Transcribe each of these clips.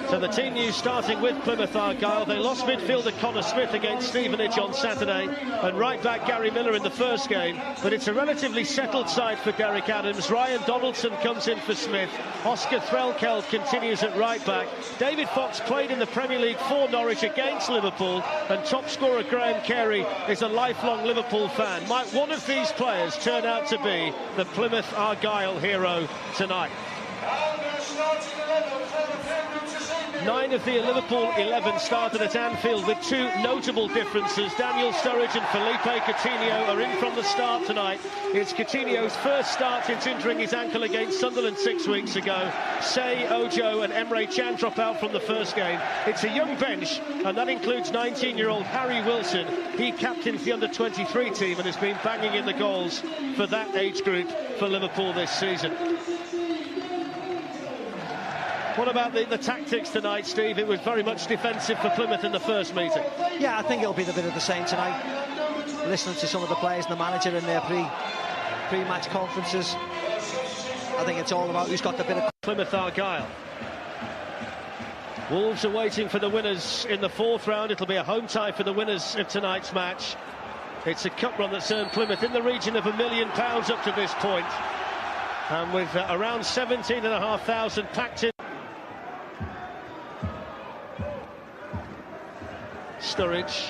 So the team news starting with Plymouth Argyle. They lost midfielder Connor Smith against Stevenage on Saturday and right back Gary Miller in the first game. But it's a relatively settled side for Derek Adams. Ryan Donaldson comes in for Smith. Oscar Threlkeld continues at right back. David Fox played in the Premier League for Norwich against Liverpool, and top scorer Graham Carey is a lifelong Liverpool fan. Might one of these players turn out to be the Plymouth Argyle hero tonight? 9 of the Liverpool 11 started at Anfield with two notable differences. Daniel Sturridge and Felipe Coutinho are in from the start tonight. It's Coutinho's first start since injuring his ankle against Sunderland 6 weeks ago. Say, Ojo and Emre Can drop out from the first game. It's a young bench, and that includes 19-year-old Harry Wilson. He captains the under-23 team and has been banging in the goals for that age group for Liverpool this season. What about the tactics tonight, Steve? It was very much defensive for Plymouth in the first meeting. Yeah, I think it'll be a bit of the same tonight. Listening to some of the players and the manager in their pre-match conferences, I think it's all about who's got the bit of... Plymouth Argyle. Wolves are waiting for the winners in the fourth round. It'll be a home tie for the winners of tonight's match. It's a cup run that's earned Plymouth in the region of £1 million up to this point. And with around 17,500 packed in. Sturridge.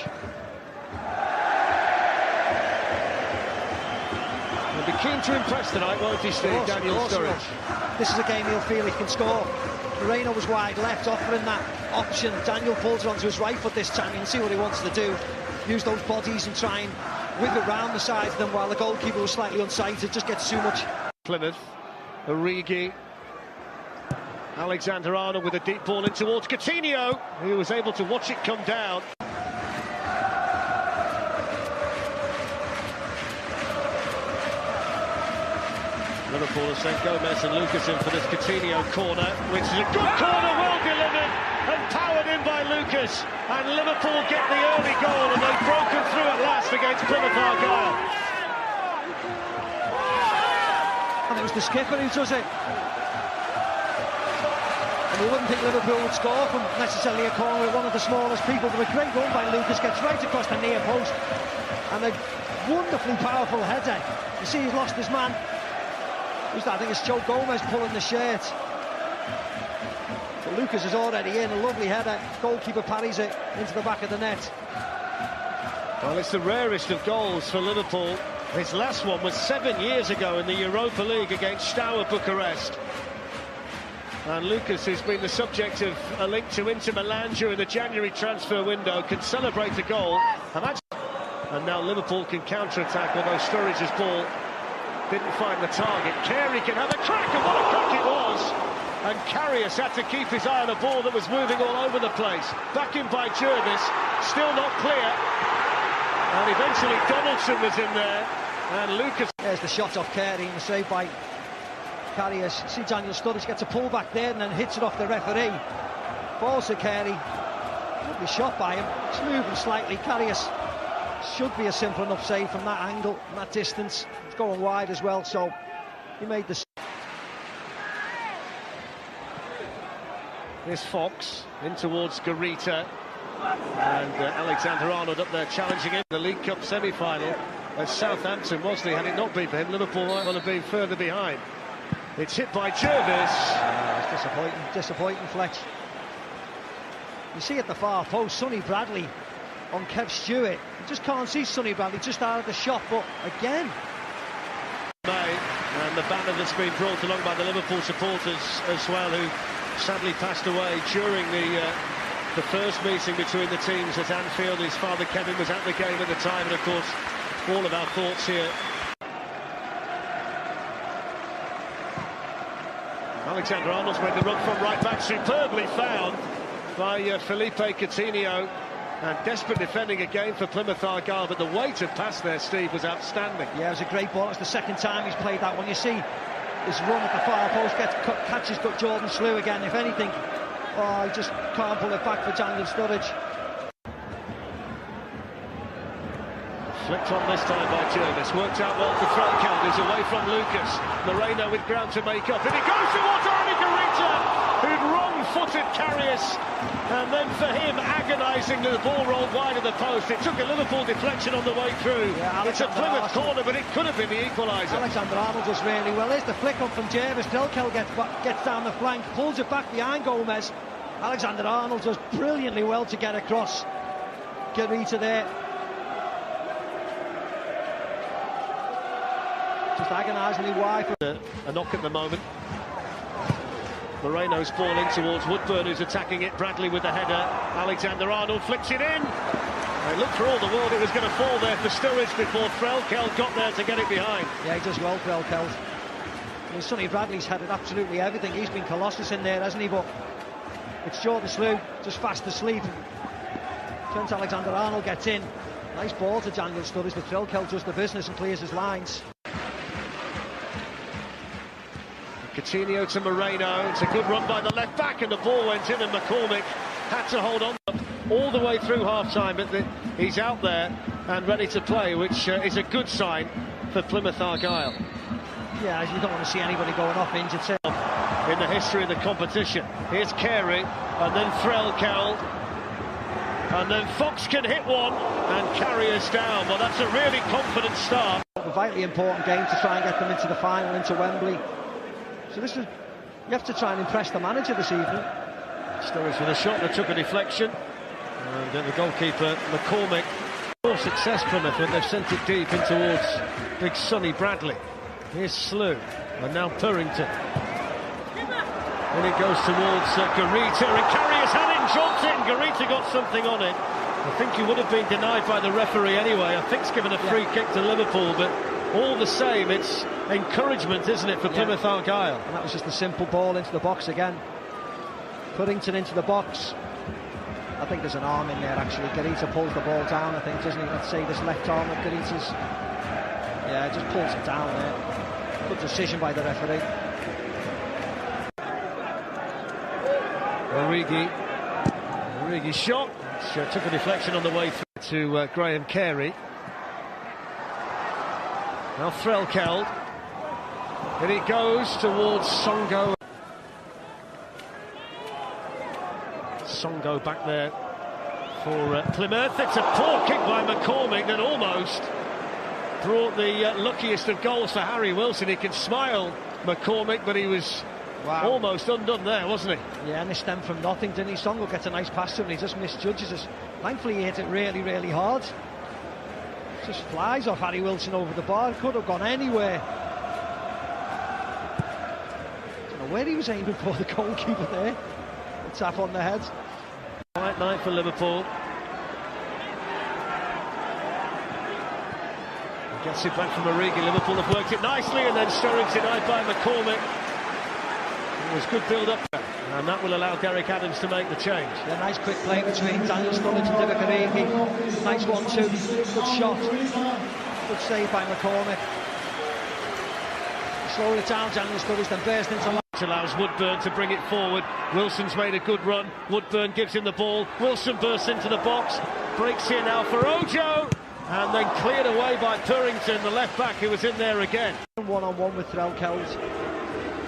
He'll be keen to impress tonight, won't he, Steve? Daniel Sturridge. This is a game he'll feel he can score. Moreno was wide left, offering that option. Daniel pulls it onto his right foot this time. You can see what he wants to do. Use those bodies and try and whip it round the sides of them while the goalkeeper was slightly unsighted. Just gets too much. Plymouth. Origi. Alexander-Arnold with a deep ball in towards Coutinho, who was able to watch it come down. Liverpool has sent Gomez and Lucas in for this Coutinho corner, which is a good corner, well delivered and powered in by Lucas. And Liverpool get the early goal, and they've broken through at last against Plymouth Argyle. And it was the skipper who does it. And you wouldn't think Liverpool would score from necessarily a corner with one of the smallest people, but a great run by Lucas, gets right across the near post, and a wonderfully powerful header. You see he's lost his man. Who's that? I think it's Joe Gomez pulling the shirt. But Lucas is already in, a lovely header. Goalkeeper parries it into the back of the net. Well, it's the rarest of goals for Liverpool. His last one was 7 years ago in the Europa League against Steaua Bucharest. And Lucas, who's been the subject of a link to Inter Milan during the January transfer window, can celebrate a goal. And now Liverpool can counter-attack, although Sturridge's ball didn't find the target. Carey can have a crack, and what a crack it was! And Karius had to keep his eye on a ball that was moving all over the place. Back in by Jervis, still not clear. And eventually Donaldson was in there, and Lucas... There's the shot off Carey and the save by Karius. See Daniel Sturridge gets a pull back there and then hits it off the referee. Falls to Carey. Lovely shot by him. Smooth and slightly. Karius should be a simple enough save from that angle, from that distance. It's going wide as well, so he made the... Here's Fox in towards Garita, and Alexander-Arnold up there challenging him. The League Cup semi-final as Southampton was. Had it not been for him, Liverpool might well have been further behind. It's hit by Jervis. It's disappointing, Fletch. You see at the far post, Sonny Bradley on Kev Stewart. You just can't see Sonny Bradley just out of the shot, but again. And the banner that's been brought along by the Liverpool supporters as well, who sadly passed away during the first meeting between the teams at Anfield. His father Kevin was at the game at the time, and of course all of our thoughts here. Alexander-Arnold's made the run from right back, superbly found by Felipe Coutinho, and desperate defending again for Plymouth Argyle, but the weight of pass there, Steve, was outstanding. Yeah, it was a great ball. It's the second time he's played that one. You see his run at the far post, catches Jordan Slew again. If anything, he just can't pull it back for Daniel Sturridge. Flicked on this time by Jervis, worked out well for Threlkeld, who's away from Lucas. Moreno with ground to make up, and he goes towards Garita, who'd wrong-footed Karius, and then for him, agonising, the ball rolled wide of the post. It took a Liverpool deflection on the way through. Yeah, it's a Plymouth corner, but it could have been the equaliser. Alexander-Arnold does really well. There's the flick up from Jervis. Delkel gets down the flank, pulls it back behind Gomez. Alexander-Arnold does brilliantly well to get across. Garita there. Just agonisingly wide. A knock at the moment. Moreno's ball in towards Woodburn, who's attacking it. Bradley with the header. Alexander-Arnold flicks it in. It looked for all the world it was going to fall there for Sturridge before Threlkeld got there to get it behind. Yeah, he does well, Threlkeld. Sonny Bradley's headed absolutely everything. He's been colossus in there, hasn't he? But it's Jordan Slew, just fast asleep. Trent Alexander-Arnold gets in. Nice ball to Daniel Sturridge, but Threlkeld does the business and clears his lines. Coutinho to Moreno. It's a good run by the left back, and the ball went in, and McCormick had to hold on all the way through half-time, but he's out there and ready to play, which is a good sign for Plymouth Argyle. Yeah, you don't want to see anybody going off injured. In the history of the competition. Here's Carey, and then Threlkeld, and then Fox can hit one and carry us down. Well, that's a really confident start. A vitally important game to try and get them into the final, into Wembley. So you have to try and impress the manager this evening. Sturridge with a shot that took a deflection, and then the goalkeeper McCormick. More success Plymouth when they've sent it deep in towards big Sonny Bradley. Here's Slew, and now Purrington. And it goes towards Garita, and Karius had it and dropped it, and Garita got something on it. I think he would have been denied by the referee anyway. I think it's given a free kick to Liverpool, but all the same, it's encouragement, isn't it, for Plymouth Argyle? And that was just a simple ball into the box again. Purrington into the box. I think there's an arm in there, actually. Garita pulls the ball down, I think, doesn't he? Let's say this left arm of Garita's. Yeah, just pulls it down there. Good decision by the referee. Origi's shot, which took a deflection on the way through to Graham Carey. Now Threlkeld, and it goes towards Songo. Songo back there for Plymouth. It's a poor kick by McCormick that almost brought the luckiest of goals for Harry Wilson. He can smile, McCormick, but he was almost undone there, wasn't he? Yeah, and he stemmed from nothing, didn't he? Songo gets a nice pass to him, and he just misjudges us. Thankfully, he hit it really, really hard. Just flies off Harry Wilson over the bar. Could have gone anywhere. Don't know where he was aiming for, the goalkeeper there. A tap on the head. Quiet night for Liverpool. He gets it back from Origi. Liverpool have worked it nicely, and then Sturridge denied by McCormick. It was good build-up, and that will allow Derek Adams to make the change. Yeah, nice quick play between Daniel Sturridge and Divock Origi. Nice 1-2, good shot, good save by McCormick. Slowed it down, Daniel Sturridge, then burst into line. It allows Woodburn to bring it forward. Wilson's made a good run. Woodburn gives him the ball. Wilson bursts into the box, breaks here now for Ojo, and then cleared away by Purrington, the left back, who was in there again. One-on-one with Threlkeld.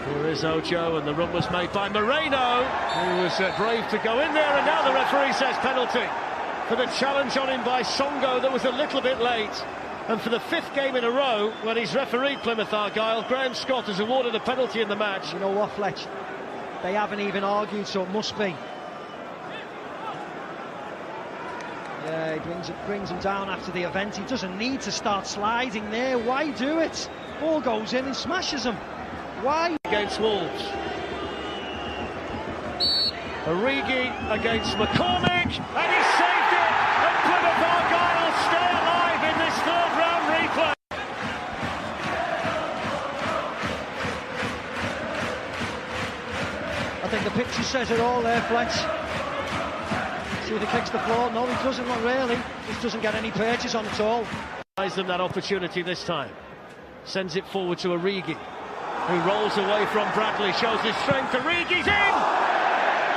Here is Ojo, and the run was made by Moreno, who was brave to go in there, and now the referee says penalty for the challenge on him by Songo that was a little bit late. And for the 5th game in a row, when he's refereed Plymouth Argyle, Graham Scott has awarded a penalty in the match. You know what, Fletch? They haven't even argued, so it must be. Yeah, he brings him down after the event. He doesn't need to start sliding there. Why do it? Ball goes in and smashes him. Why? Against Wolves. Origi against McCormick, and he saved it, and Plymouth Argyle stay alive in this 3rd round replay. I think the picture says it all there, Fletch. See if he kicks the floor. No, he doesn't, not really. Just doesn't get any purchase on at all. Buys them that opportunity this time. Sends it forward to Origi, who rolls away from Bradley, shows his strength. Origi's in!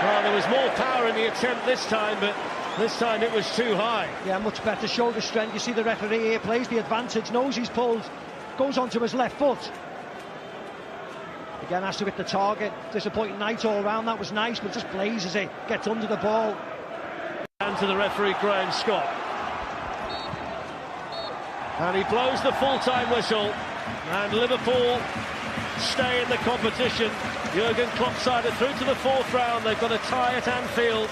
Well, there was more power in the attempt this time, but this time it was too high. Yeah, much better shoulder strength. You see the referee here plays the advantage, knows he's pulled, goes onto his left foot. Again, has to hit the target. Disappointing night all round. That was nice, but just blazes it. Gets under the ball. And to the referee, Graham Scott. And he blows the full-time whistle. And Liverpool stay in the competition. Jurgen Klopp's side are through to the 4th round. They've got a tie at Anfield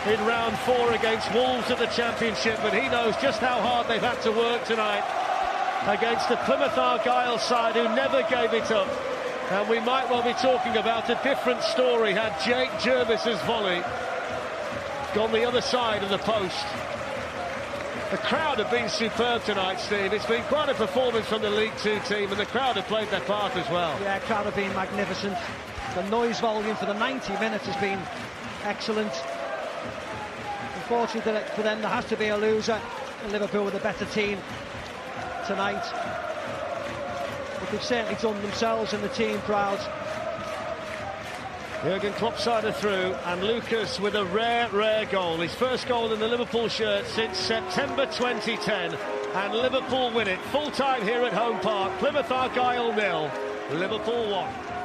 in round 4 against Wolves at the Championship. But he knows just how hard they've had to work tonight against the Plymouth Argyle side who never gave it up. And we might well be talking about a different story had Jake Jervis's volley gone the other side of the post. The crowd have been superb tonight, Steve. It's been quite a performance from the League Two team, and the crowd have played their part as well. Yeah, crowd have been magnificent. The noise volume for the 90 minutes has been excellent. Unfortunately for them, there has to be a loser. And Liverpool with a better team tonight. But they've certainly done themselves and the team proud. Jurgen Klopp's side are through, and Lucas with a rare goal. His first goal in the Liverpool shirt since September 2010. And Liverpool win it. Full time here at Home Park. Plymouth Argyle 0, Liverpool 1.